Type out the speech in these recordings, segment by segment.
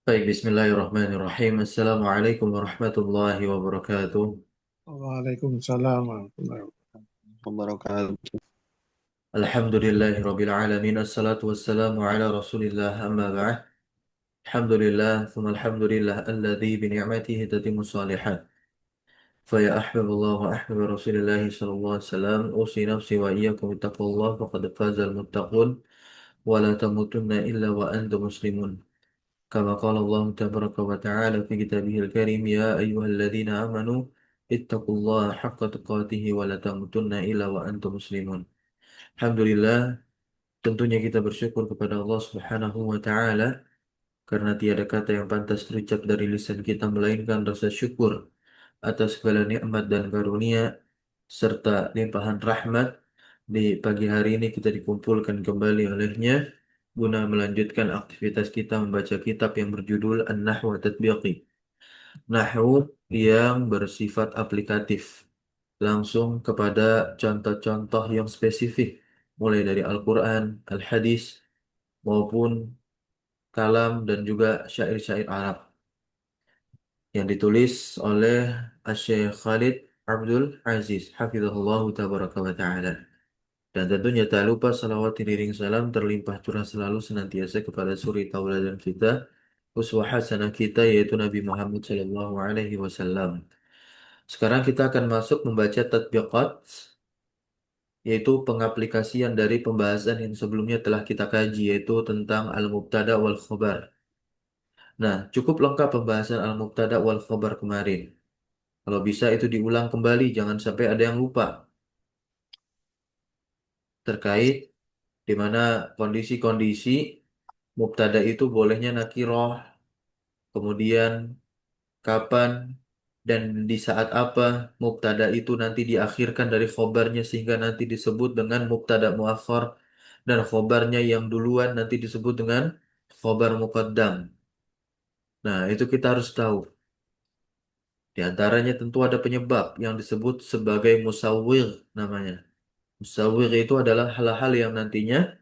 Baik, bismillahirrahmanirrahim. Assalamualaikum warahmatullahi wabarakatuh. Waalaikumsalam warahmatullahi wabarakatuh. Alhamdulillahi rabbil alamin. Assalatu wassalamu ala rasulillah amma ba'd. Alhamdulillah, thumma alhamdulillah alladhi bi ni'matihi tatimmu shalihat. Faya ahbaballah wa ahbab rasulillah sallallahu alaihi wasallam. Usi nafsi wa iyyakum bittaqwallah faqad fazal muttaqun wa la tamutunna illa wa antum muslimun. كما قال الله تبارك وتعالى في كتابه الكريم يا أيها الذين آمنوا اتقوا الله حق تقاته ولا تموتن إلا وأنتم مسلمون. Alhamdulillah, tentunya kita bersyukur kepada Allah Subhanahu wa taala karena tiada kata yang pantas terucap dari lisan kita melainkan rasa syukur atas segala nikmat dan karunia serta limpahan rahmat. Di pagi hari ini kita dikumpulkan kembali olehnya guna melanjutkan aktivitas kita membaca kitab yang berjudul An-Nahwu Tatbiqi. Nahwu yang bersifat aplikatif, langsung kepada contoh-contoh yang spesifik, mulai dari Al-Quran, Al-Hadis, maupun kalam dan juga syair-syair Arab yang ditulis oleh Asy-Syaikh Khalid Abdul Aziz, Hafizahullah Tabaraka wa Ta'ala. Dan tentunya tak lupa salawat iring salam terlimpah curah selalu senantiasa kepada suri tauladan kita, uswah hasanah kita yaitu Nabi Muhammad Sallallahu Alaihi Wasallam. Sekarang kita akan masuk membaca tatbiqat, yaitu pengaplikasian dari pembahasan yang sebelumnya telah kita kaji, yaitu tentang al-mubtada wal khobar. Nah, cukup lengkap pembahasan al-mubtada wal khobar kemarin. Kalau bisa itu diulang kembali, jangan sampai ada yang lupa terkait di mana kondisi-kondisi mubtada itu bolehnya nakiroh, kemudian kapan dan di saat apa mubtada itu nanti diakhirkan dari khobarnya sehingga nanti disebut dengan mubtada muakhar dan khobarnya yang duluan nanti disebut dengan khobar muqaddam. Nah, itu kita harus tahu. Di antaranya tentu ada penyebab yang disebut sebagai musawwir namanya. Musawwir itu adalah hal-hal yang nantinya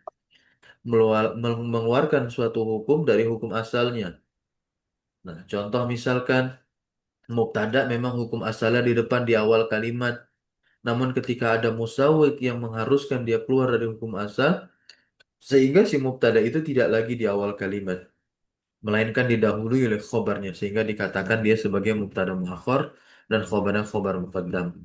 mengeluarkan suatu hukum dari hukum asalnya. Nah, contoh misalkan mubtada memang hukum asalnya di depan di awal kalimat. Namun ketika ada musawwik yang mengharuskan dia keluar dari hukum asal, sehingga si mubtada itu tidak lagi di awal kalimat, melainkan didahului oleh khobarnya, sehingga dikatakan dia sebagai mubtada muakhar dan khobarnya khobar muqaddam.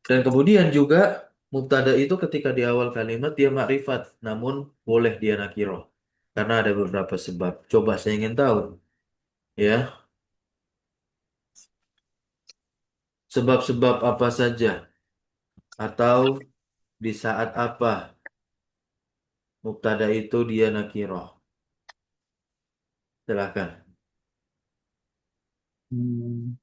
Dan kemudian juga mubtada itu ketika di awal kalimat dia makrifat, namun boleh dia nakiroh. Karena ada beberapa sebab. Coba saya ingin tahu, ya, sebab-sebab apa saja atau di saat apa mubtada itu dia nakiroh. Silakan. Hmm,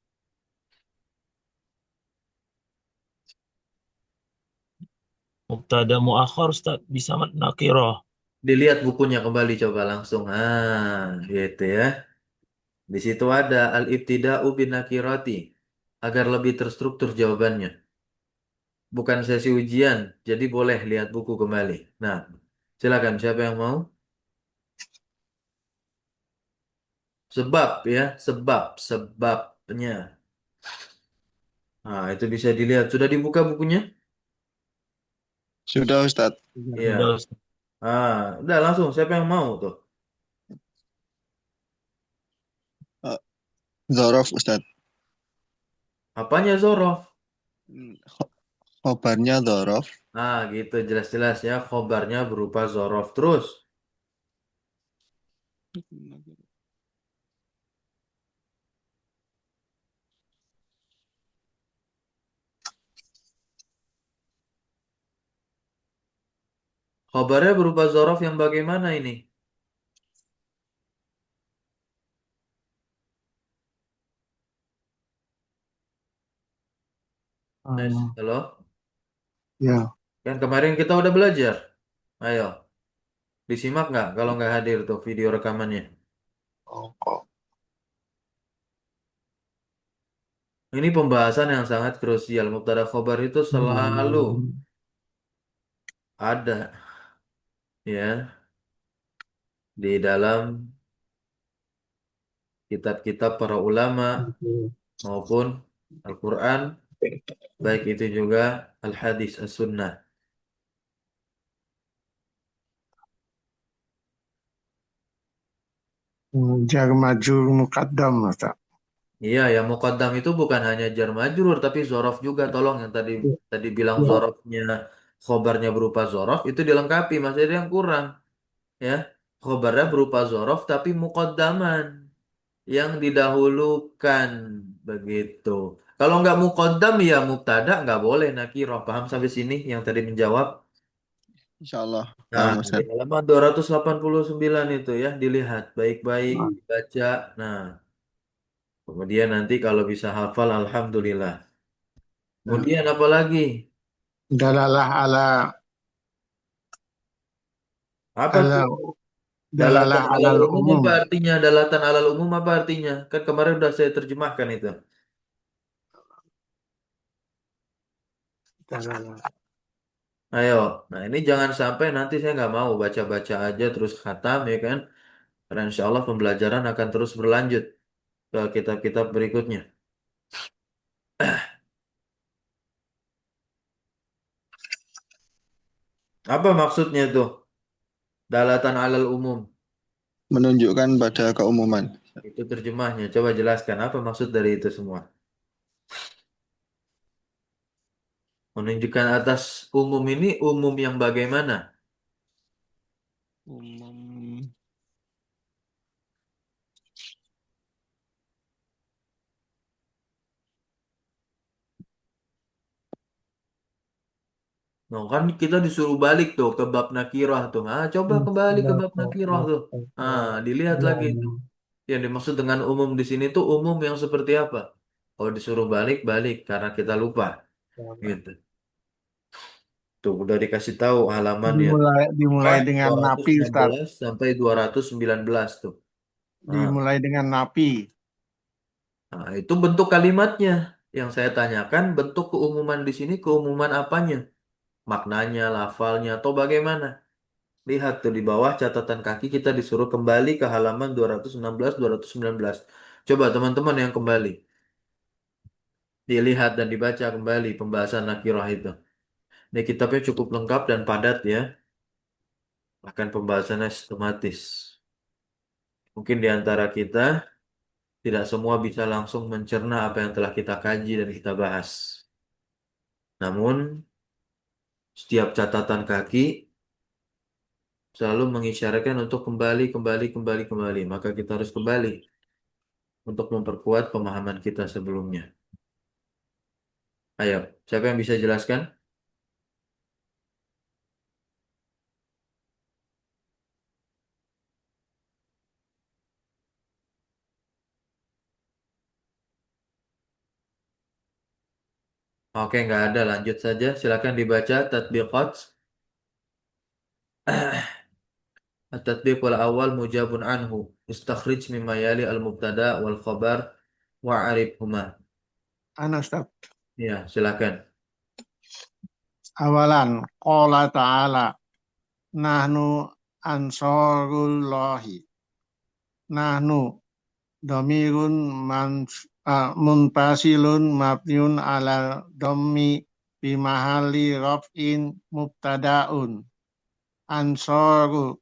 Mubtada muakhar Ustaz bisa nakirah. Dilihat bukunya kembali coba langsung. Gitu ya. Di situ ada al-ibtida'u bin nakirati agar lebih terstruktur jawabannya. Bukan sesi ujian, jadi boleh lihat buku kembali. Nah, silakan siapa yang mau? Sebab ya, sebabnya. Nah, itu bisa dilihat. Sudah dibuka bukunya? Sudah Ustadz. Sudah Iya. Ustaz. Udah langsung. Siapa yang mau tuh? Eh, Zorof Ustadz. Apanya Zorof? Khobarnya Zorof. Gitu jelas-jelas ya. Khobarnya berupa Zorof terus. Khobarnya berupa Zorof yang bagaimana ini? Nes, halo? Ya. Kan kemarin kita udah belajar. Ayo, disimak nggak kalau nggak hadir tuh video rekamannya? Oh, kok. Ini pembahasan yang sangat krusial. Mubtada khobar itu selalu ada ya di dalam kitab-kitab para ulama maupun Al-Quran, baik itu juga Al-Hadis As-Sunnah. Jar majur mukaddam, Ustaz. Iya, yang muqaddam itu bukan hanya jar majrur, tapi zorof juga. Tolong yang tadi Ya, tadi bilang ya. zorofnya, khobarnya berupa zorof, itu dilengkapi. Masih ada yang kurang, ya. Khobarnya berupa zorof, tapi muqaddaman, yang didahulukan, begitu. Kalau nggak muqaddam, ya mubtada, nggak boleh nakiroh. Paham sampai sini yang tadi menjawab? Insya Allah. Nah, Paham, di Ustaz. halaman 289 itu ya, dilihat baik-baik, dibaca. Nah, kemudian nanti kalau bisa hafal, alhamdulillah. Ya. Kemudian apa lagi? Dalalah Apa ala tuh? dalalah Dalatan alal alal umum umum. apa artinya? Dalatan alal umum apa artinya? Kan kemarin udah saya terjemahkan itu. Dalalah. Ayo, nah ini jangan sampai nanti saya nggak mau baca-baca aja terus khatam ya kan? Karena insya Allah pembelajaran akan terus berlanjut ke kitab-kitab berikutnya. Apa maksudnya tuh? Dalatan alal umum. Menunjukkan pada keumuman. Itu terjemahnya. Coba jelaskan apa maksud dari itu semua. Menunjukkan atas umum ini umum yang bagaimana? Umum. Nah, kan kita disuruh balik tuh ke bab nakirah tuh. Ah, coba kembali ke bab nakirah tuh. Ah, dilihat lagi itu. Yang dimaksud dengan umum di sini tuh umum yang seperti apa? Kalau disuruh balik, balik karena kita lupa. Gitu. Tuh, udah dikasih tahu halamannya. Dimulai dengan napi, Ustaz. 216 sampai 219 tuh. Nah, Dimulai dengan napi. itu bentuk kalimatnya. Yang saya tanyakan bentuk keumuman di sini keumuman apanya? Maknanya, lafalnya, atau bagaimana? Lihat tuh di bawah catatan kaki kita disuruh kembali ke halaman 216, 219. Coba teman-teman yang kembali. Dilihat dan dibaca kembali pembahasan nakirah itu. Ini kitabnya cukup lengkap dan padat ya. Bahkan pembahasannya sistematis. Mungkin di antara kita tidak semua bisa langsung mencerna apa yang telah kita kaji dan kita bahas. Namun, setiap catatan kaki selalu mengisyaratkan untuk kembali, kembali, kembali, kembali. Maka kita harus kembali untuk memperkuat pemahaman kita sebelumnya. Ayo, siapa yang bisa jelaskan? Oke, nggak ada. Lanjut saja. Silakan dibaca tatbiqat. At-tatbiq wal awal mujabun anhu. Istakhrij mimma yali al-mubtada wal khabar wa'arifhuma. Ustaz. Ya, silakan. Awalan, qala ta'ala, nahnu ansarullahi. Nahnu, domirun munfasilun mabniun ala domi bimahali raf'in mubtada'un. Ansaru,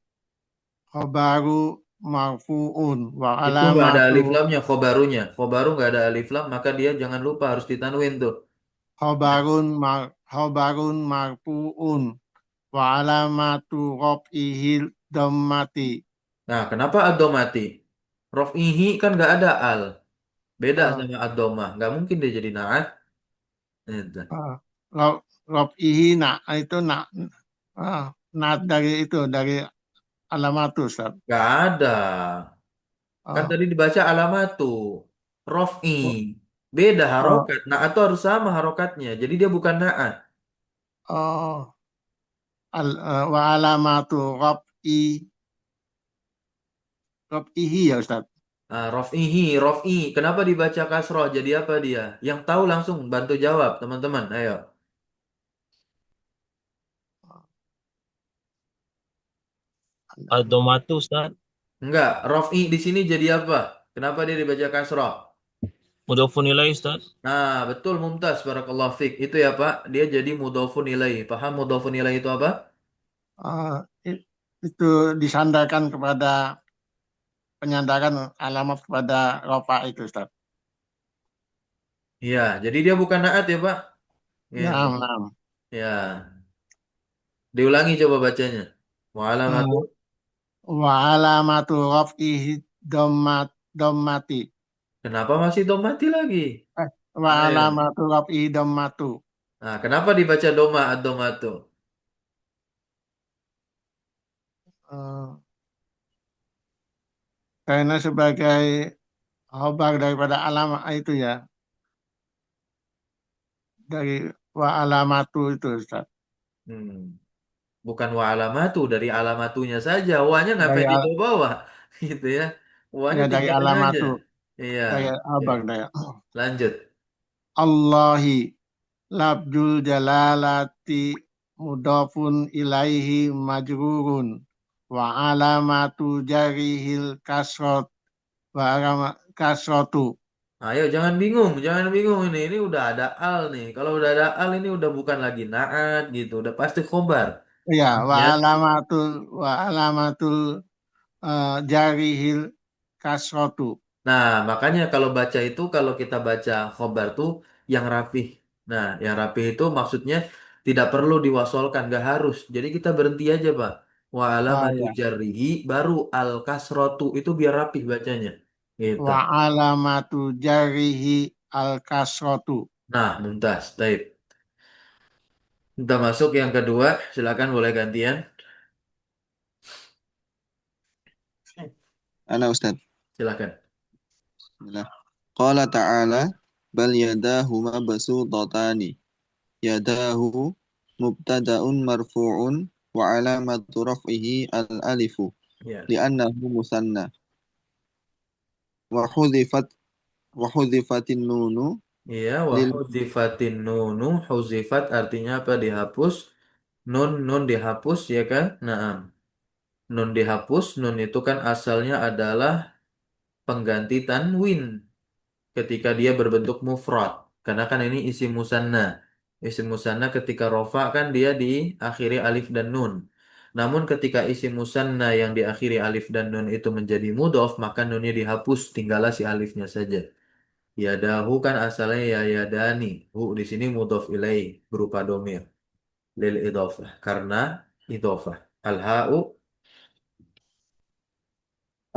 khobaru marfu'un wa Itu nggak ada alamatu alif lamnya, khobarunya. Khobaru nggak ada alif lam, maka dia jangan lupa harus ditanwin tuh. khobarun marfu'un wa alamatu raf'ihil dhammati. Nah, kenapa ad-domati? Rof'ihi kan nggak ada al. Beda Ah, sama ad-domah. Nggak mungkin dia jadi na'at. Itu. ah. Raf'ihi nak itu nak dari itu dari alamatu, Ustaz. Nggak ada. Kan Ah, tadi dibaca alamatu. Rof'i. Beda ah, harokat. Na'at itu harus sama harokatnya. Jadi dia bukan na'at. oh, wa alamatu raf'ihi ya, Ustaz. Ah, rof'ihi, rof'i. Kenapa dibaca kasroh? Jadi apa dia? Yang tahu langsung bantu jawab, teman-teman. Ayo. Adomatu Ustaz. Enggak, rof'i di sini jadi apa? Kenapa dia dibaca kasroh? Mudhafun ilaih Ustaz. Nah, betul Mumtaz, barakallahu fik. Itu ya Pak, dia jadi mudhafun ilaih. Paham mudhafun ilaih itu apa? Eh, i- itu disandarkan kepada penyandaran alamat kepada rofa itu Ustaz. Iya, jadi dia bukan naat ya Pak. Gitu. Naam, naam. Ya, diulangi coba bacanya. Wa alamatu. Eh, wa alamatu raf'ihi dhammati. Kenapa masih domati lagi? Wa Ayo. alamatu raf'ihi dhammatu. Nah, kenapa dibaca doma ad-domatu? Eh, karena sebagai khobar daripada alamat itu ya, dari wa alamatu itu Ustaz. Hmm. Bukan wa alamatu, dari alamatunya saja. Wa-nya Dari ngapain al- dibawa? Gitu ya. Wa-nya ya dari tinggalin aja. alamatu, Iya. dari Oke. khobar dari Lanjut. Allahi labdul jalalati mudafun ilaihi majrurun wa alamatu jarihil kasrot wa kasrotu. Ayo jangan bingung, jangan bingung ini. Ini udah ada al nih. Kalau udah ada al ini udah bukan lagi naat gitu, udah pasti khobar. Ya, Ya. wa alamatul jarihil kasrotu. Nah, makanya kalau baca itu kalau kita baca khobar tuh yang rapih. Nah, yang rapih itu maksudnya tidak perlu diwasolkan, nggak harus. Jadi kita berhenti aja, Pak. Wa Ah alamatu ya. jarrihi baru al kasrotu itu biar rapih bacanya. Gitu. Wa alamatu jarihi al kasrotu. Nah, mumtaz. Taib. Kita masuk yang kedua. Silakan boleh gantian. Ana Ustaz. Silakan. Bismillah. Qala ta'ala bal yadahu mabsutatani. Yadahu mubtada'un marfu'un wa alamatu raf'ihi al-alifu Ya. li'annahu musanna wa hudhifat wa hudhifatin nunu Iya, wa lil hudzifatin nunu, huzifat artinya apa? Dihapus. Nun dihapus ya kan? Nah, nun dihapus, nun itu kan asalnya adalah pengganti tanwin ketika dia berbentuk mufrad. Karena kan ini isim musanna. Isim musanna ketika rofa kan dia diakhiri alif dan nun. Namun ketika isim musanna yang diakhiri alif dan nun itu menjadi mudhof, maka nunnya dihapus, tinggallah si alifnya saja. Yadahu kan asalnya ya yadani. Hu di sini mudhof ilaih berupa domir lil idhofah karena idhofah. Al-ha'u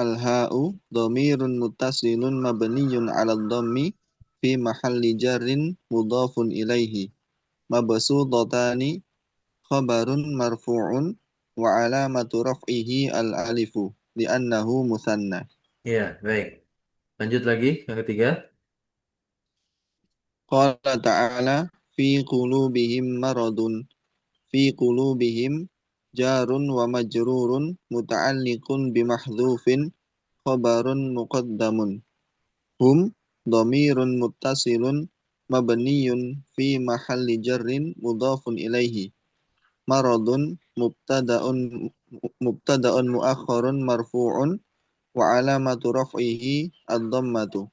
al-ha'u dhamirun muttasilun mabniyun 'ala dhammi fi mahalli jarrin mudhafun ilaihi mabsutatani khabarun marfu'un wa alamatu raf'ihi al-alifu li'annahu musanna. ya, baik. Lanjut lagi yang ketiga. Qala ta'ala fi qulubihim maradun fi qulubihim jarun wa majrurun muta'alliqun bimahdhufin khabarun muqaddamun hum dhamirun muttasilun mabniyun fi mahalli jarrin mudhafun ilaihi maradun mubtada'un muakhkharun marfu'un wa alamatu raf'ihi ad-dhammatu.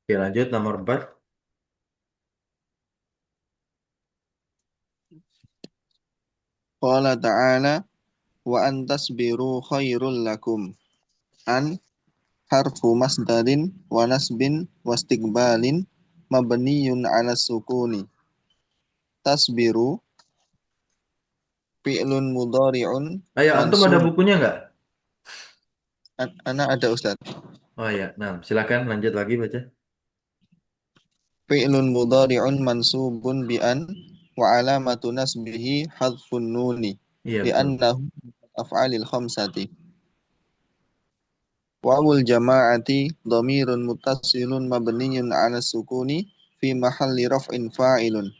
Oke, lanjut nomor 4. Qala ta'ala wa antasbiru khairul lakum an harfu masdarin wa nasbin wa istiqbalin mabniyun ala sukuni tasbiru fi'lun mudhari'un Ayo, antum ada mansub. bukunya nggak? Anak ada Ustaz. Oh ya, nah silakan lanjut lagi baca. Fi'lun mudhari'un mansubun bi an wa alamatu nasbihi hadfun nuni Iya betul. li'annahu af'alil khamsati. Wawul jama'ati dhamirun muttasilun mabniyun ala sukuni fi mahalli raf'in fa'ilun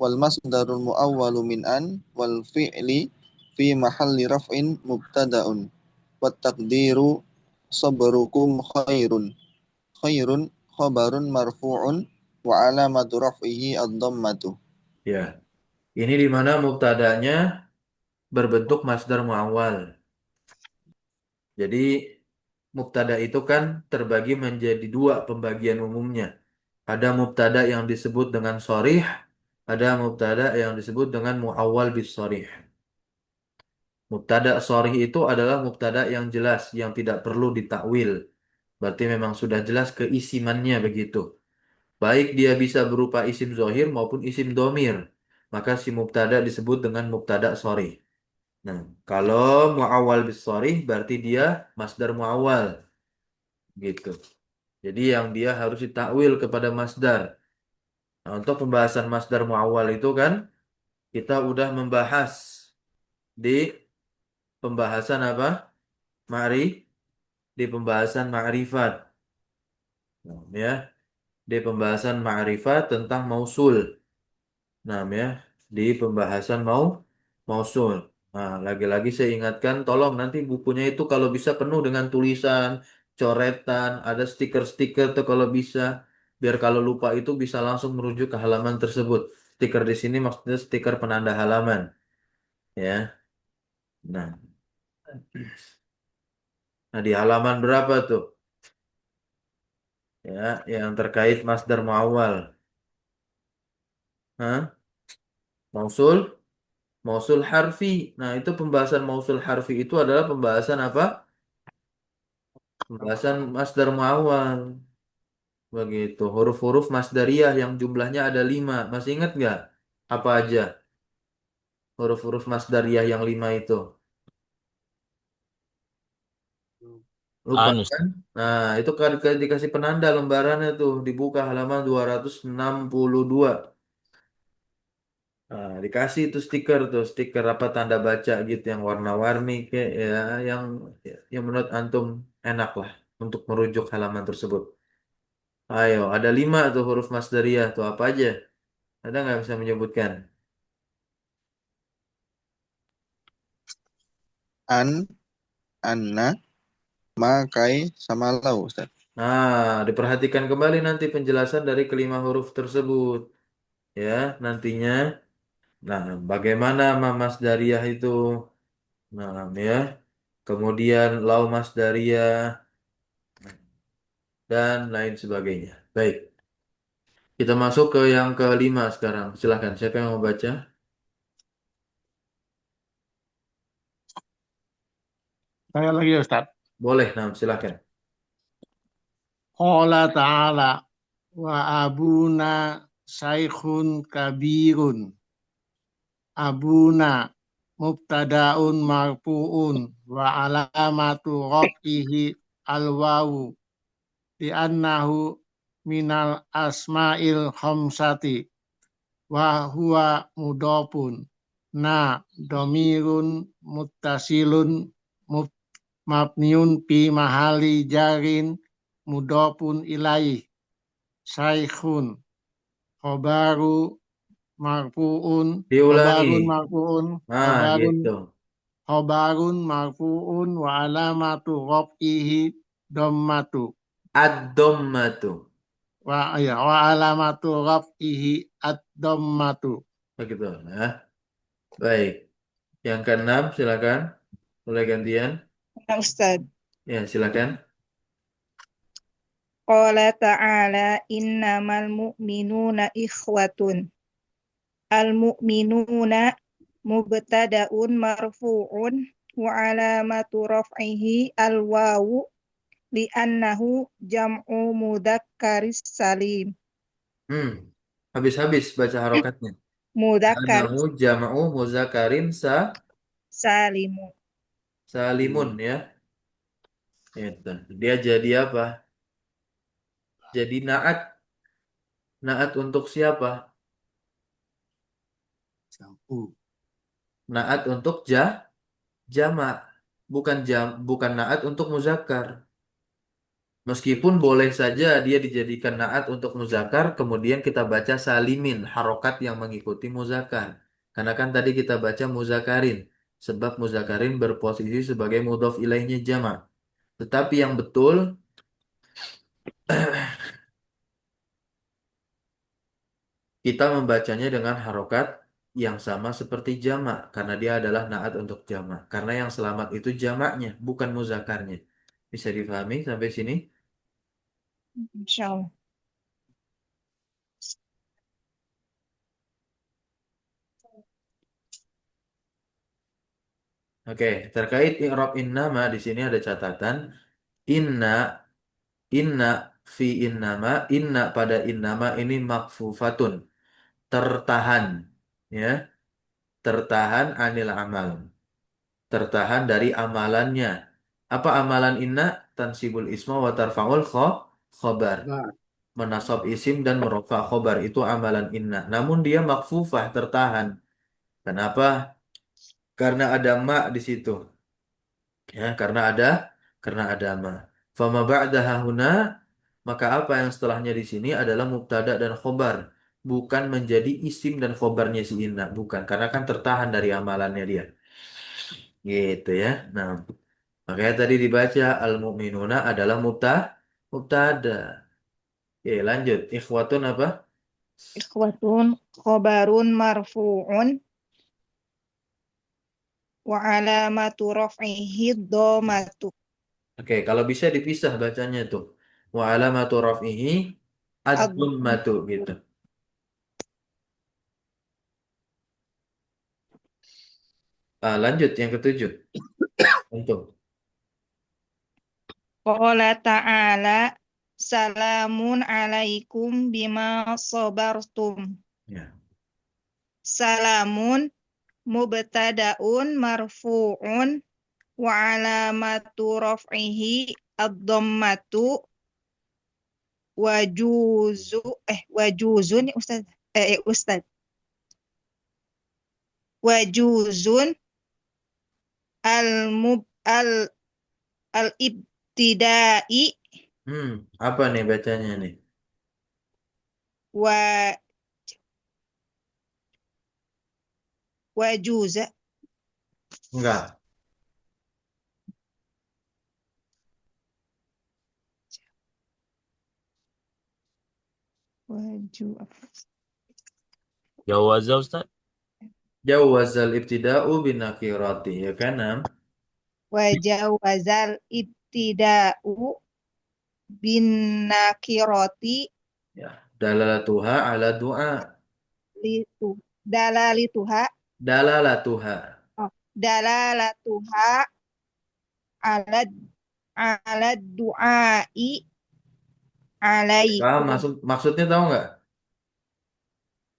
wal masdarul muawwalu min an wal fi'li fi mahalli raf'in mubtada'un wat taqdiru sabrukum khairun khairun khabarun marfu'un wa alamatu raf'ihi ad-dhammatu. Ya, ini di mana mubtada'nya berbentuk masdar muawwal. Jadi mubtada itu kan terbagi menjadi dua pembagian umumnya. Ada mubtada yang disebut dengan shorih, ada mubtada yang disebut dengan muawwal bis shorih. Mubtada shorih itu adalah mubtada yang jelas, yang tidak perlu ditakwil. Berarti memang sudah jelas keisimannya begitu. Baik dia bisa berupa isim zohir maupun isim domir. Maka si mubtada disebut dengan mubtada shorih. Nah, kalau muawwal bis shorih berarti dia masdar muawwal gitu. Jadi yang dia harus ditakwil kepada masdar. Nah, untuk pembahasan masdar muawwal itu kan kita udah membahas di pembahasan apa? Ma'ri, di pembahasan ma'rifat. Nah, ya, di pembahasan ma'rifat tentang mausul. Nah, ya, di pembahasan mausul. Nah, lagi-lagi saya ingatkan, tolong nanti bukunya itu kalau bisa penuh dengan tulisan, coretan, ada stiker-stiker tuh kalau bisa, biar kalau lupa itu bisa langsung merujuk ke halaman tersebut. Stiker di sini maksudnya stiker penanda halaman, ya. Nah, nah di halaman berapa tuh? Ya, yang terkait masdar muawwal. Hah? Mausul, mausul harfi. Nah, itu pembahasan mausul harfi itu adalah pembahasan apa? Pembahasan masdar muawwal. Begitu. Huruf-huruf masdariyah yang jumlahnya ada 5. Masih ingat nggak? Apa aja huruf-huruf masdariyah yang 5 itu? Lupa Anu, kan? Ustaz. Nah, itu kan dikasih penanda lembarannya tuh. Dibuka halaman 262. Nah, dikasih itu stiker tuh. Stiker apa tanda baca gitu. Yang warna-warni. Kayak ya, yang, yang menurut antum enak lah. Untuk merujuk halaman tersebut. Ayo, ada 5 tuh huruf masdariyah tuh. Apa aja? Ada nggak bisa menyebutkan? An, anna, ma, kai, sama lau, Ustaz. Nah, diperhatikan kembali nanti penjelasan dari kelima huruf tersebut. Ya, nantinya. Nah, bagaimana Mamas Dariyah itu? Nah, ya. Kemudian Lau Mas Dariyah dan lain sebagainya. Baik, kita masuk ke yang kelima sekarang. Silahkan, siapa yang mau baca? Saya lagi ya, Ustaz. Boleh, nah, silahkan. Qala ta'ala wa abuna saikhun kabirun. Abuna mubtadaun marfuun wa alamatu raf'ihi alwawu li'annahu minal asma'il khamsati wa huwa mudofun na domirun muttasilun mabniun fi mahali jarin mudofun ilaih saikhun khobaru marfuun Diulangi. khobarun marfuun Nah, khobarun gitu. khobarun marfuun wa alamatu raf'ihi dhammatu Ad-dhammatu. wa alamatu raf'ihi ad-dhammatu. Begitu. Nah, baik. Yang keenam, silakan. Mulai gantian. Nah, Ustaz. Ya, silakan. Qala ta'ala innamal mu'minuna ikhwatun. Al-mu'minuna mubtada'un marfu'un wa alamatu raf'ihi al-wawu li'annahu jam'u mudakkaris salim. Hmm, habis-habis baca harokatnya. Anahu Mudakkaris jama'u muzakarin salimu. salimun ya. Itu. Dia jadi apa? Jadi naat. Naat untuk siapa? Naat untuk jama. Bukan naat untuk muzakkar. Meskipun boleh saja dia dijadikan naat untuk muzakkar, kemudian kita baca salimin, harokat yang mengikuti muzakkar. Karena kan tadi kita baca muzakarin, sebab muzakarin berposisi sebagai mudhof ilaihnya jama. Tetapi yang betul Kita membacanya dengan harokat yang sama seperti jamak karena dia adalah naat untuk jamak. Karena yang selamat itu jamaknya, bukan muzakarnya. Bisa difahami sampai sini? Insyaallah. Oke, terkait i'rab innama di sini ada catatan inna inna fi innama inna pada innama ini makfufatun, tertahan ya, tertahan anil amal, tertahan dari amalannya. Apa amalan inna? Tansibul isma wa tarfa'ul khobar. Nah, Menasab isim dan merofa khobar itu amalan inna. Namun dia makfufah, tertahan. Kenapa? Karena ada ma di situ. Ya, karena ada ma. Fama ba'daha huna, maka apa yang setelahnya di sini adalah mubtada dan khobar. Bukan menjadi isim dan khobarnya si inna. Bukan, karena kan tertahan dari amalannya dia. Gitu ya. Nah, makanya tadi dibaca al-mu'minuna adalah mubtada. Oke, lanjut. Ikhwatun apa? Ikhwatun khobarun marfu'un wa alamatu raf'ihi dhammatu. Oke, kalau bisa dipisah bacanya tuh. Wa alamatu raf'ihi ad-dhammatu gitu. Lanjut yang ketujuh. Untuk. Qala ta'ala salamun alaikum bima sabartum. Ya. Salamun mubtada'un marfu'un wa alamatu raf'ihi ad-dhammatu wajuzun ya Ustaz. Ustaz. Wajuzun al-mub al-ibtidai Apa nih bacanya nih? wa wajuza Enggak. waju Jawaza Ustaz. Jawazal ibtida'u binakirati. Ya kan, Nam? wajawazal ibtida'u bin nakirati Ya. Dalalatuha ala du'a. litu dalalituha Dalalatuha. oh, dalalatuha ala ala du'ai Paham alaikum maksudnya tahu nggak?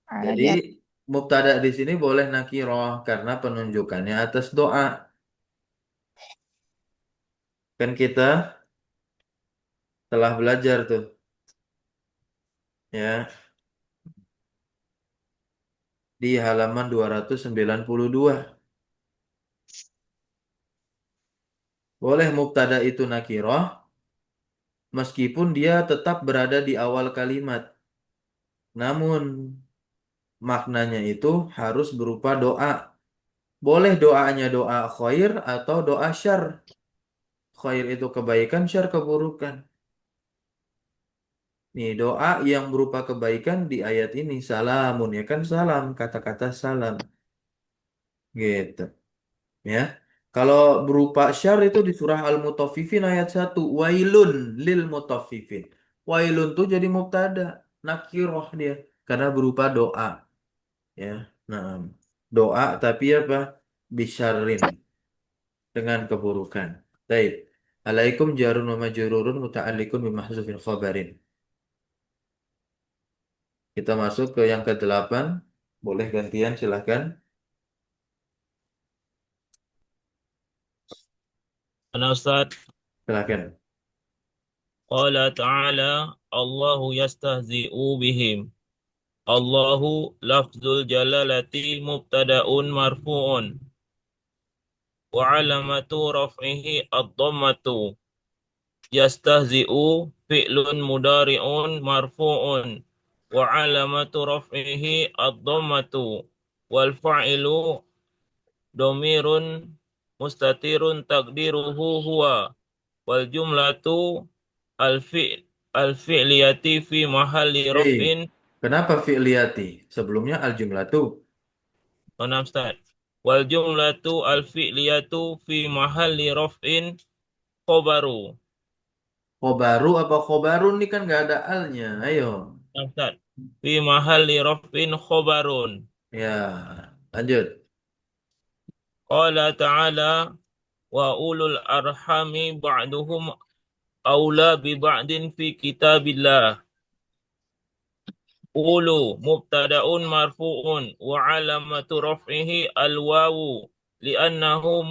ala Jadi dia mubtada di sini boleh nakiroh karena penunjukannya atas doa. Kan kita telah belajar tuh, ya, di halaman 292. Boleh mubtada itu nakiroh meskipun dia tetap berada di awal kalimat. Namun maknanya itu harus berupa doa. Boleh doanya doa khair atau doa syar. Khair itu kebaikan, syar keburukan. Nih, doa yang berupa kebaikan di ayat ini salamun ya kan, salam, kata-kata salam gitu ya. Kalau berupa syar itu di surah Al-Mutaffifin ayat 1, wailun lil mutaffifin. Wailun tuh jadi mubtada, nakiroh dia karena berupa doa ya. Nah, doa tapi apa? Bisyarrin, dengan keburukan. Baik. Alaikum jarun wa majrurun muta'alliqun bimahzufin khabarin. Kita masuk ke yang ke-8. Boleh gantian silahkan. Ana Ustaz. Silahkan. Qala ta'ala Allahu yastahzi'u bihim. Allahu lafzul jalalati mubtada'un marfu'un wa alamatu raf'ihi ad-dhammatu. Yastahzi'u fi'lun mudari'un marfu'un wa alamatu raf'ihi ad-dhammatu wal fa'ilu domirun mustatirun taqdiruhu huwa wal jumlatu al-fi'liyati fi mahalli Hei, raf'in. Kenapa fi'liyati? Sebelumnya al-jumlatu. Oh, nah, Ustaz. Wal jumlatu al fi'liyatu fi mahalli raf'in khobaru. Khobaru apa khobarun ini kan nggak ada alnya. Ayo. Nah, Ustaz. Fi mahalli raf'in khobarun. Ya, lanjut. Qala ta'ala wa ulul arhami ba'duhum awla bi ba'din fi kitabillah. Ulu mubtada'un marfu'un wa alamatu raf'ihi al-wawu li'annahu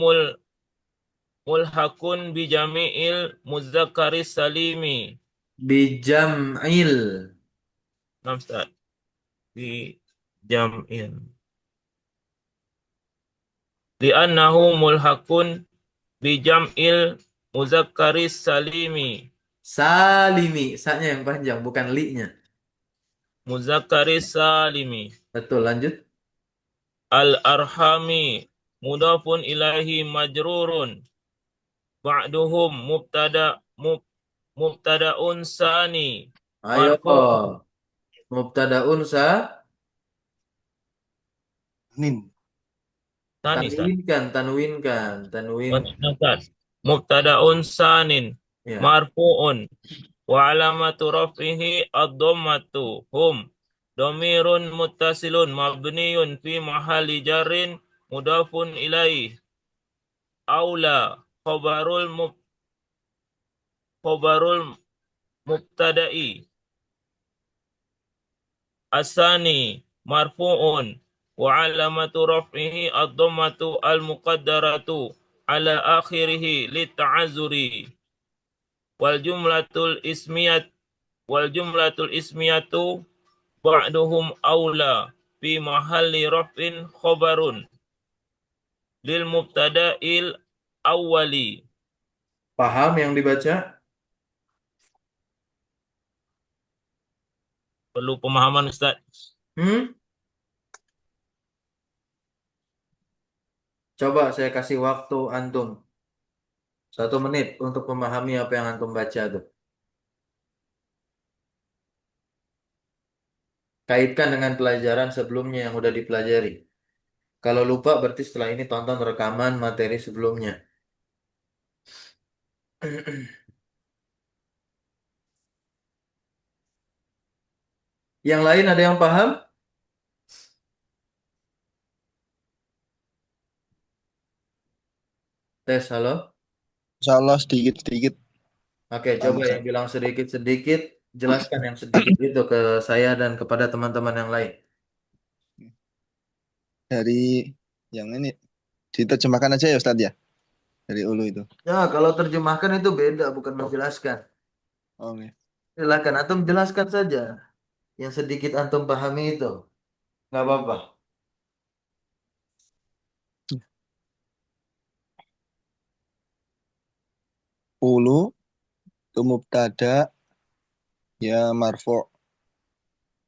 mulhakun bi jami'il mudzakkaris salimi. Bijam'il. Nah, Ustaz. Bi jam'il. Li'annahu mulhakun bi jam'il mudzakkaris salimi. Salimi. Sa-nya yang panjang, bukan li-nya. Mudzakkaris salimi. Betul, lanjut. Al-arhami mudafun ilahi majrurun. Ba'duhum mubtada'un sani. Ayo. Marfu'un Mubtada'un Nin. sani, Ustaz. tanwinkan. Ustaz. Mubtada'un sanin. Ya. Marfu'un. Wa alamatu raf'ihi ad-dhammatu. Hum. Domirun muttasilun mabniyun fi mahali jarrin mudafun ilaih. Aula. Khobarul khobarul mubtada'i. Asani marfu'un wa alamatu raf'ihi ad-dhammatu al-muqaddaratu ala akhirih lita'azzuri wal jumlatul ismiyat wal jumlatul ismiyatu ba'duhum aula fi mahalli raf'in khabarun lil mubtada'il awwali. Paham yang dibaca? Perlu pemahaman, Ustaz. Hmm? Coba saya kasih waktu antum 1 menit untuk memahami apa yang antum baca tuh. Kaitkan dengan pelajaran sebelumnya yang udah dipelajari. Kalau lupa berarti setelah ini tonton rekaman materi sebelumnya. Yang lain ada yang paham? Tes, halo. Insyaallah sedikit-sedikit Oke, paham coba yang Ustaz. bilang sedikit-sedikit, jelaskan yang sedikit itu ke saya dan kepada teman-teman yang lain. Dari yang ini diterjemahkan aja ya Ustaz ya. Dari ulu itu. Ya, kalau terjemahkan itu beda, bukan menjelaskan. Oke. Silakan, antum jelaskan saja. Yang sedikit antum pahami itu. Nggak apa-apa. Ulu itu mubtada ya marfu.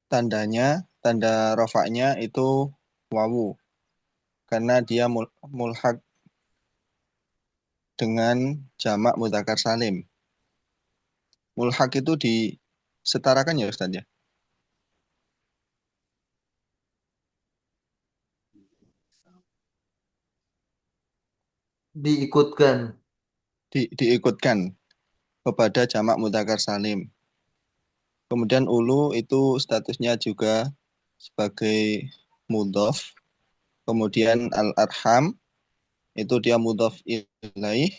Tanda rofaknya itu wawu karena dia mulhak dengan jamak mudzakkar salim. Mulhak itu disetarakan ya Ustaz ya. Diikutkan. Diikutkan kepada jamak mudzakkar salim. Kemudian ulu itu statusnya juga sebagai mudhof. Kemudian al-arham itu dia mudhof ilaih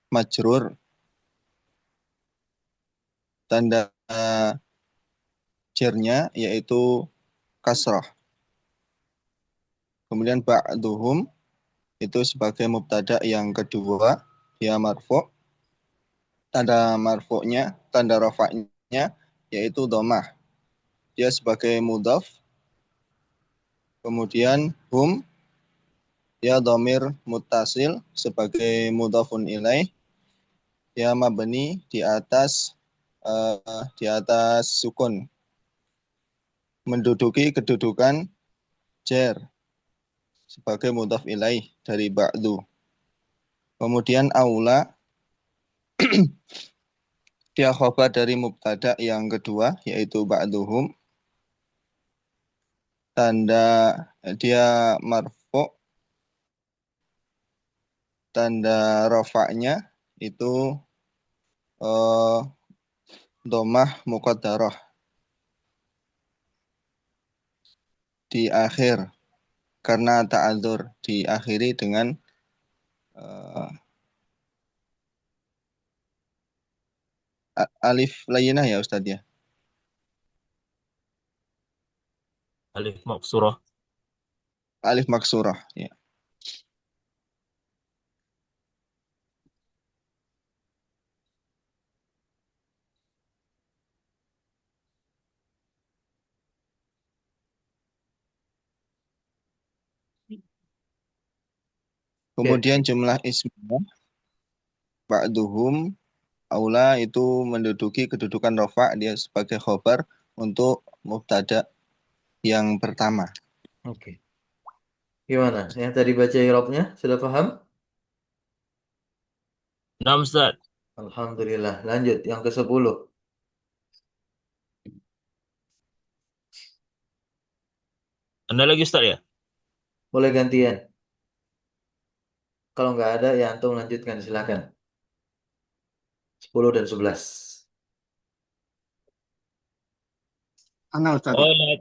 majrur. Tanda jernya yaitu kasrah. Kemudian ba'duhum itu sebagai mubtada yang kedua, dia marfu. Tanda rafa'nya yaitu domah. Dia sebagai mudhaf. Kemudian hum dia domir muttasil sebagai mudhafun ilaih. Dia mabni di atas sukun. Menduduki kedudukan jar sebagai mudhaf ilaih dari ba'du. Kemudian aula Dia khobar dari mubtada yang kedua, yaitu ba'duhum. Tanda dia marfu, tanda rofaknya itu eh, domah muqaddarah di akhir karena ta'adzur diakhiri dengan eh, alif layyinah ya Ustadz ya. Alif maksurah. Alif maksurah ya. Oke. Kemudian jumlah ismnya ba'duhum aula itu menduduki kedudukan rofa, dia sebagai khobar untuk mubtada yang pertama. Oke. Gimana? Yang tadi baca irobnya sudah paham? Nah, Ustaz. Alhamdulillah. Lanjut yang ke-10. Anda lagi Ustaz ya? Boleh gantian. Kalau nggak ada ya antum lanjutkan silakan. 10 dan 11. Ana Ustaz. Qala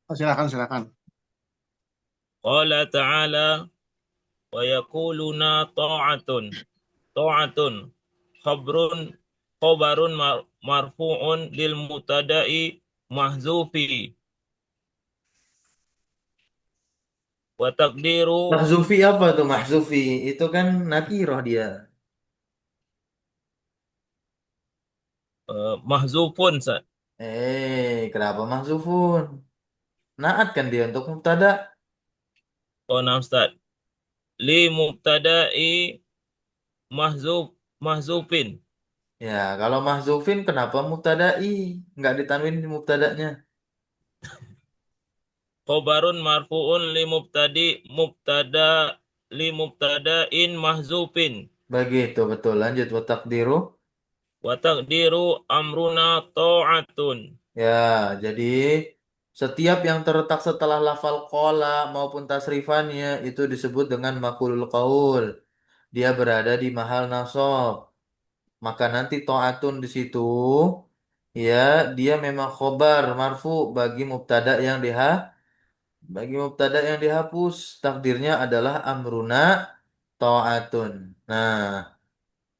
Oh, silakan silakan. qala ta'ala wa yaquluna ta'atun. Ta'atun khabrun khabarun marfu'un lil mutada'i mahzufi wa taqdiru Mahzufi apa tuh mahzufi? Itu kan nakiroh dia. mahzufun Ustaz. Kenapa mahzufun? Naat kan dia untuk mubtada. Oh, nah Ustaz. Li mubtada'i mahzufin. Ya, kalau mahzufin kenapa mubtada'i? Nggak ditanwin di mubtadanya. Khobarun marfu'un li mubtada'in mahzufin. Begitu, betul. Lanjut, wa taqdiru. Wa taqdiru amruna ta'atun. Ya, jadi setiap yang terletak setelah lafal qola maupun tasrifannya itu disebut dengan maqulul qaul. Dia berada di mahal nasab. Maka nanti to'atun di situ ya dia memang khobar marfu bagi mubtada yang dihapus. Takdirnya adalah amruna to'atun. Nah,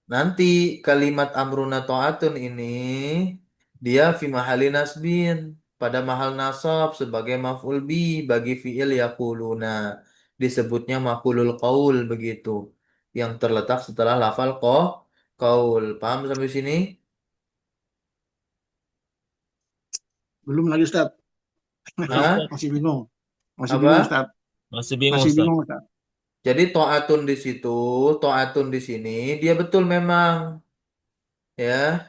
nanti kalimat amruna to'atun ini dia fi mahali nasbin pada mahal nasab sebagai maf'ul bi bagi fi'il yaquluna. Disebutnya maqulul qaul begitu. Yang terletak setelah lafal qaul. Paham sampai sini? Belum lagi Ustaz. Nah, Masih Hah? Ustaz, masih bingung. Masih bingung Apa? Ustaz. masih bingung Masih Ustaz. bingung Ustaz. Jadi to'atun di situ, to'atun di sini dia betul memang ya.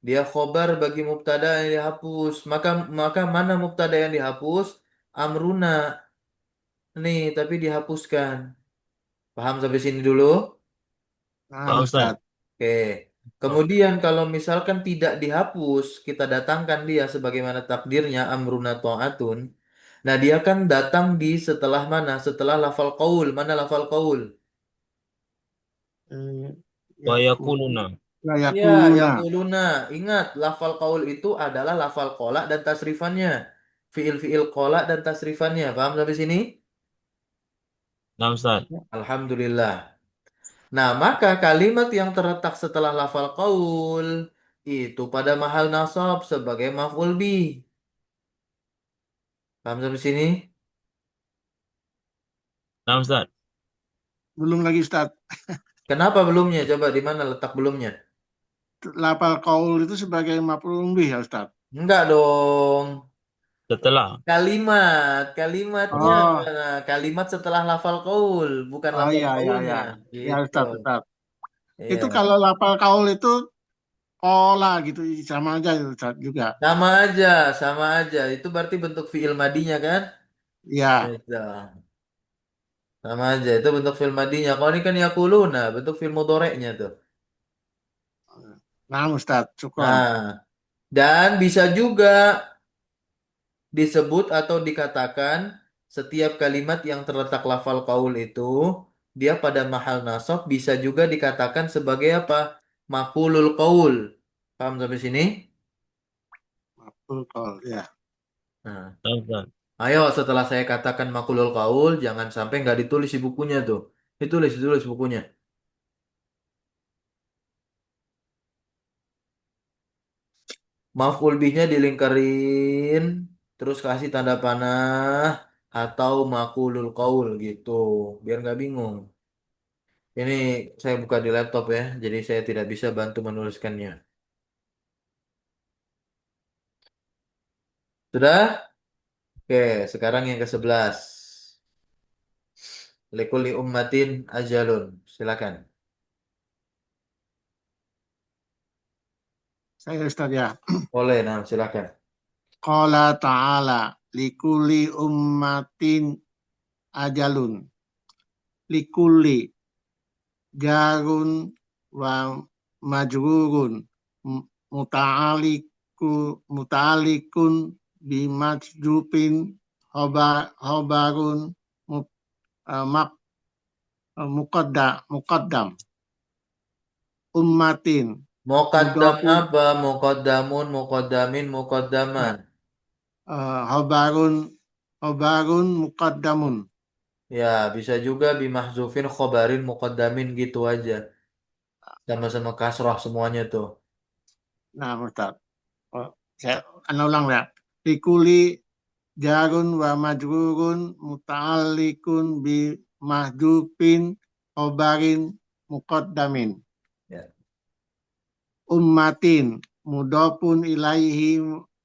Dia khobar bagi mubtada yang dihapus. Maka mana mubtada yang dihapus? Amruna. Nih, tapi dihapuskan. Paham sampai sini dulu? Nah, Paham Ustaz? Ustaz. Oke. Oh, Kemudian kalau misalkan tidak dihapus, kita datangkan dia sebagaimana takdirnya amruna ta'atun. Nah, dia kan datang di setelah mana? Setelah lafal qaul. Mana lafal qaul? Eh, wa ya, yaquluna. Ya, yakuluna. yaquluna. Ingat, lafal qaul itu adalah lafal qola dan tasrifannya. Fiil-fiil qola dan tasrifannya. Paham sampai sini? Nah, Ustaz. Alhamdulillah. Nah, maka kalimat yang terletak setelah lafal qaul itu pada mahal nasab sebagai maf'ul bi. Paham sampai sini? Nah, Ustaz. Belum lagi Ustaz. Kenapa belumnya? Coba di mana letak belumnya? Lapal kaul itu sebagai maf'ul bih ya Ustaz. Enggak dong. Setelah. Kalimatnya, Oh, kalimat setelah lafal qaul, bukan oh lafal iya iya qaulnya. iya. Ya Gitu. Ustaz, Ustaz. Itu Iya. kalau lapal kaul itu kola gitu sama aja itu, Ustaz juga. Sama aja, sama aja. Itu berarti bentuk fiil madinya kan? Iya. Gitu. Sama aja. Itu bentuk fi'il madinya. Kalau ini kan yakuluna, bentuk fi'il mudhoreknya tuh. Nah, Ustaz, syukron. Nah, dan bisa juga disebut atau dikatakan setiap kalimat yang terletak lafal qaul itu dia pada mahal nasab bisa juga dikatakan sebagai apa? Maqulul qaul. Paham sampai sini? Betul, ya. Nah, Nah, Ustaz. ayo setelah saya katakan maqulul qaul jangan sampai nggak ditulis di bukunya tuh. Ditulis bukunya. Maf'ul bihnya dilingkarin terus kasih tanda panah atau maqulul qaul gitu biar nggak bingung. Ini saya buka di laptop ya, jadi saya tidak bisa bantu menuliskannya. Sudah? Oke, sekarang yang ke-11. Likulli ummatin ajalun. Silakan. Saya Ustaz ya. Boleh, nah silakan. Qala ta'ala likuli ummatin ajalun. Likuli jarun wa majrurun muta'alikun bimajdupin hobarun mu- mak muqaddam ummatin Muqaddam mudofun apa? Muqaddamun, muqaddamin, muqaddaman. hobarun muqaddamun. Ya, bisa juga bimahzufin khobarin muqaddamin gitu aja. Sama-sama kasroh semuanya tuh. Nah, Ustaz. Oh, saya akan ulang ya. Likuli jarun wa majrurun muta'alliqun bi mahdufin khobarin muqaddamin. Ya. Ummatin mudofun ilaihi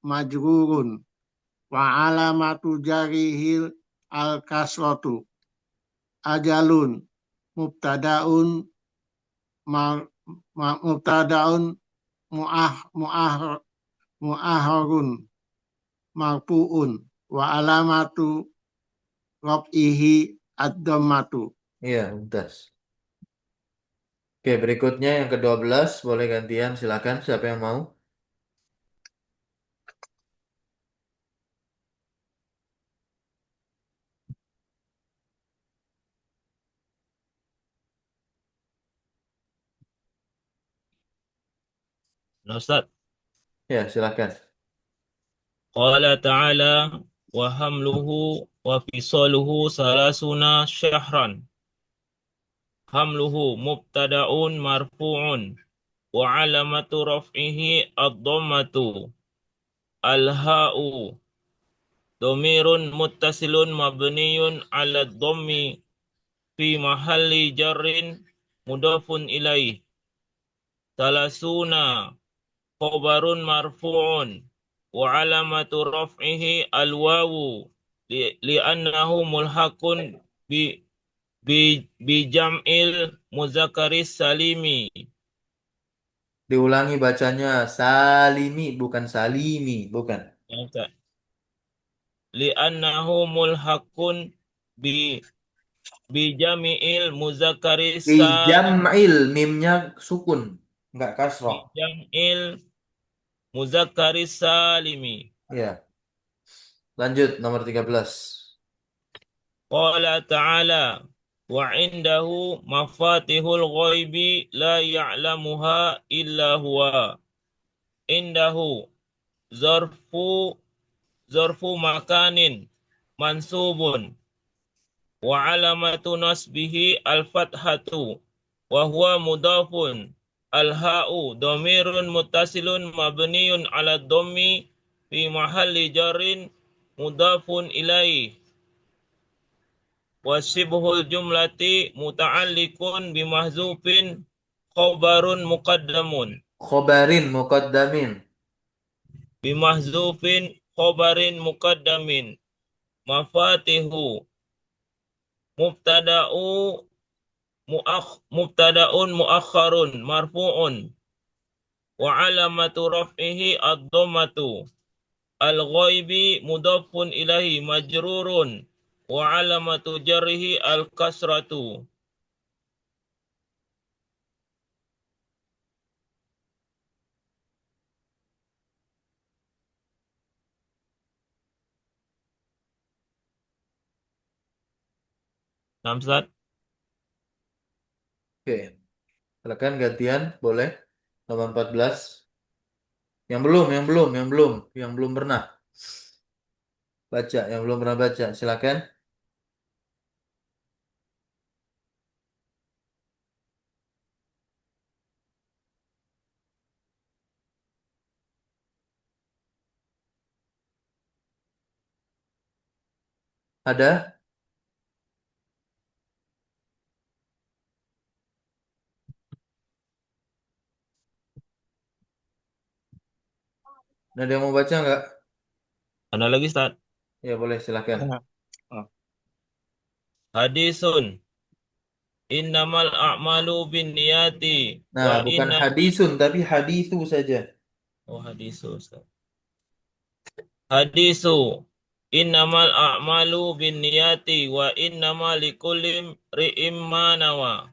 majrurun wa alamatu jarihil al kasratu ajalun mubtadaun mubtadaun muah muah muaharun marfuun wa alamatu raf'ihi ad-dhammatu. Iya, tuntas. Oke, berikutnya yang ke-12. Boleh gantian, silakan. Siapa yang mau? Nah, Ustaz. Ya, silakan. Qala ta'ala wa hamluhu wa fisaluhu salasuna syahran. Hamluhu mubtada'un marfu'un wa alamatu raf'ihi ad-dhammatu. Al-ha'u domirun muttasilun mabniyun ala dhammi fi mahalli jarrin mudafun ilaih. Salasuna khabarun marfu'un wa alamatu raf'ihi al-wawu li'annahu mulhaqun bi bi jam'il muzakkaris salimi. Diulangi bacanya. Salimi, bukan salimi. Bukan. Ya, Ustaz. Li'annahu mulhaqun bi bi jam'il muzakkaris Di salim jam'il, mimnya sukun. Enggak bi kasroh. jam'il muzakkaris salimi. Ya, lanjut nomor 13. Qala ta'ala wa indahu mafatihul ghaibi la ya'lamuha illa huwa. Indahu zarfu makanin mansubun wa alamatu nasbihi al-fathatu wa huwa mudafun al-ha'u dhamirun muttasilun mabniyun ala dhammi fi mahalli jarrin mudafun ilaih. Wasibhul jumlati muta'alliqun bimahzufin khabarun muqaddamun. Khobarin, muqaddamin. Bimahzufin khabarin muqaddamin. Mafatihu mubtada'u mubtada'un muakharun marfu'un wa alamatu raf'ihi ad-dhammatu. Al-ghaibi mudafun ilahi majrurun wa alamatu jarrihi al-kasratu. Nah, Ustaz. Oke, silakan gantian, boleh. Nomor 14. Yang belum pernah baca, yang belum pernah baca, silakan. Ada? Ada yang mau baca nggak? Ada lagi, Ustaz. Ya boleh, silakan. Ya. Oh. Hadisun. Innamal a'malu binniyati Nah, wa bukan inna hadisun, tapi hadisu saja. Oh, hadisu, Ustaz. Hadisu. Innamal a'malu binniyati wa innama likulli imri'in ma nawa.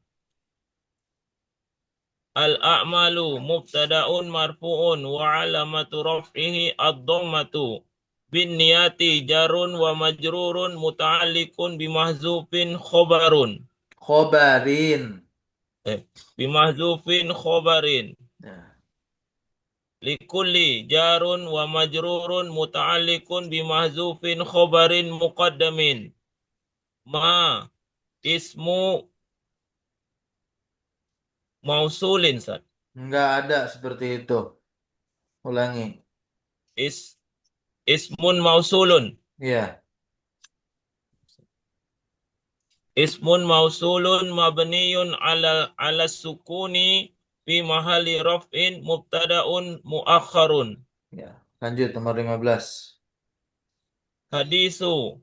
Al-a'malu mubtada'un marfu'un wa alamatu raf'ihi ad-dhammatu. Binniyati jarun wa majrurun muta'alliqun bimahzufin khobarun. Khobarin. Eh, bimahzufin khobarin. Nah, Likulli jarun wa majrurun muta'alliqun bimahzufin khobarin muqaddamin. Ma ismu mausulin, Sat. nggak ada seperti itu. Ulangi. Is ismun mausulun. Ya, Ismun mausulun mabniyun ala sukuni fi mahali raf'in mubtada'un muakharun. ya. Lanjut nomor 15. Hadisu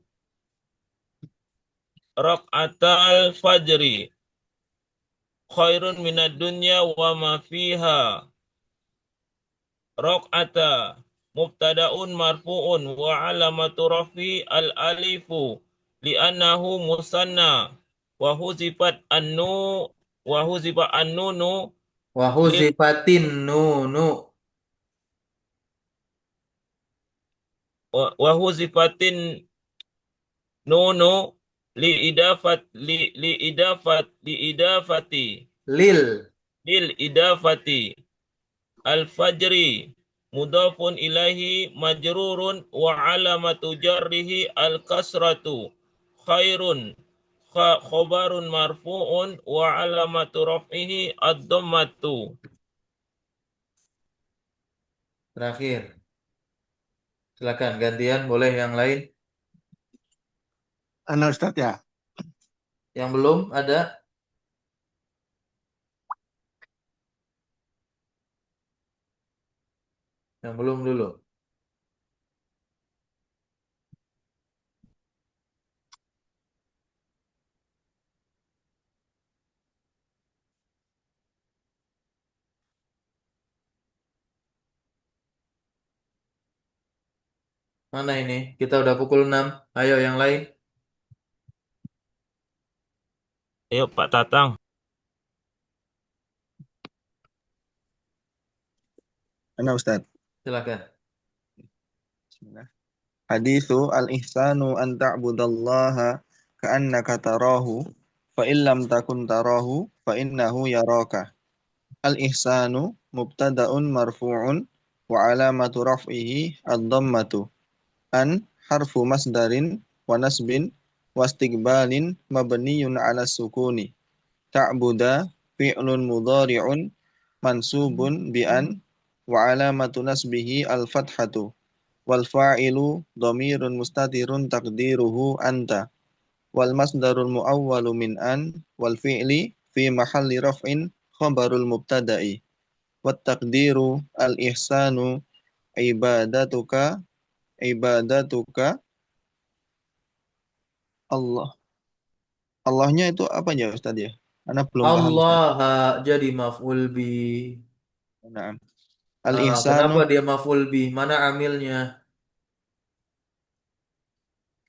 rak'atal fajri khairun minad dunya wa ma fiha. Rak'ata mubtada'un marfu'un wa alamatu rafi al-alifu li'annahu musanna wa huzifat annu wa huzifa annunu lil Wahuzifatin nunu. wa huzifatin nunu li idafati Lil. lil idafati al-fajri mudafun ilahi majrurun wa alamatu jarrihi al-kasratu khairun khobarun marfu'un wa alamatu raf'ihi ad-dhammatu. Terakhir. Silakan gantian, boleh yang lain. Anu Ustadz ya. Yang belum ada. Yang belum dulu. Mana ini? Kita udah pukul 6. Ayo yang lain. Ayo Pak Tatang. Mana Ustaz? Silakan. Bismillah. Hadithu al-ihsanu an ta'budallaha ka'annaka tarahu fa illam takun tarahu fa innahu yaraka. Al-ihsanu mubtada'un marfu'un wa alamatu raf'ihi ad-dhammatu. An harfu masdarin wa nasbin wa istiqbalin mabniyun ala sukuni. Ta'buda fi'lun mudhari'un mansubun bi an wa alamatu nasbihi al-fathatu. Wal fa'ilu dhamirun mustatirun taqdiruhu anta. Wal masdarul muawwalu min an wal fi'li fi mahalli raf'in khabarul mubtada'i. Wat taqdiru al ihsanu ibadatuka ibadatuka Allah. Allahnya itu apa ya Ustaz ya? Anak belum paham Ustaz. Allah jadi maf'ul bi. Nah, al ihsanu Kenapa dia maf'ul bi? Mana amilnya?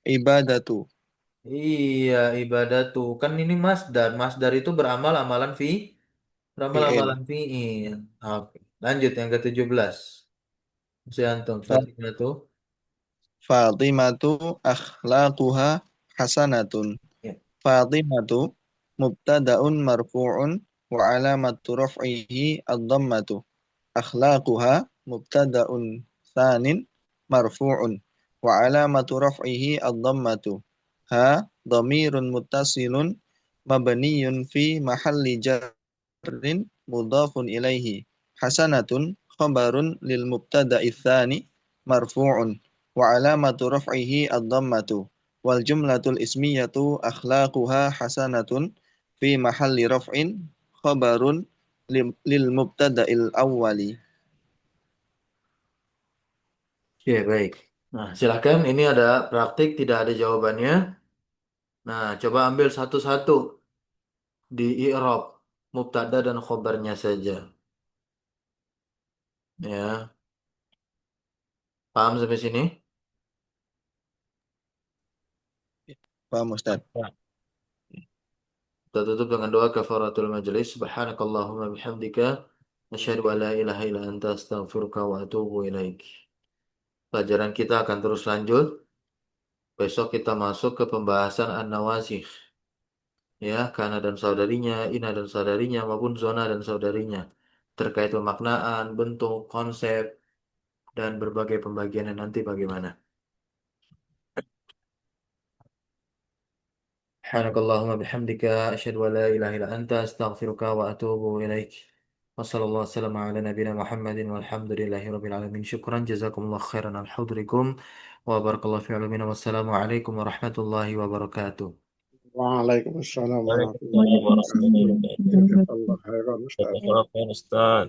ibadatu. Iya, ibadatu. Kan ini masdar. Masdar itu beramal amalan beramal Fi'il. amalan fi'il. Oke. Lanjut yang ke-17. Masih antum. Fa- Fatimah tuh. Fatimatu akhlaquha hasanatun. Ya. Fatimatu mubtada'un marfu'un wa alamatu raf'ihi ad-dhammatu. Akhlaquha mubtada'un tsanin marfu'un wa alamatu raf'ihi ad-dhammatu. Ha dhamirun muttasilun mabniyun fi mahalli jarrin mudhafun ilaihi. Hasanatun khabarun lil mubtada'i tsani marfu'un wa alamatu raf'ihi ad-dhammatu. Wal jumlatul ismiyatu akhlaquha hasanatun fi mahalli raf'in khabarun lil mubtada'il awwali. Oke, baik. Nah, silakan. Ini ada praktik, tidak ada jawabannya. Nah, coba ambil satu-satu di i'rab mubtada dan khobarnya saja. Ya, paham sampai sini? Paham Ustaz? Ya. Kita tutup dengan doa kafaratul majelis. Subhanakallahumma bihamdika. Asyhadu an la ilaha illa anta astaghfiruka wa atubu ilaik. Pelajaran kita akan terus lanjut. Besok kita masuk ke pembahasan an-nawasikh. Ya, Kana dan saudarinya, Ina dan saudarinya, maupun Zona dan saudarinya. Terkait pemaknaan, bentuk, konsep, dan berbagai pembagiannya nanti bagaimana. Subhanakallahumma bihamdika asyhadu an la ilaha illa anta astaghfiruka wa atubu ilaik. Wassallallahu wasallam ala nabiyina Muhammadin walhamdulillahi rabbil alamin. Syukran jazakumullah khairan al hudrikum wa barakallahu fi alamina. Wassalamu alaikum warahmatullahi wabarakatuh. Waalaikumsalam warahmatullahi Waalaikumsalam warahmatullahi wabarakatuh. wabarakatuh. Jazakallah khairan Ustaz. Jazakallah khairan, Ustaz.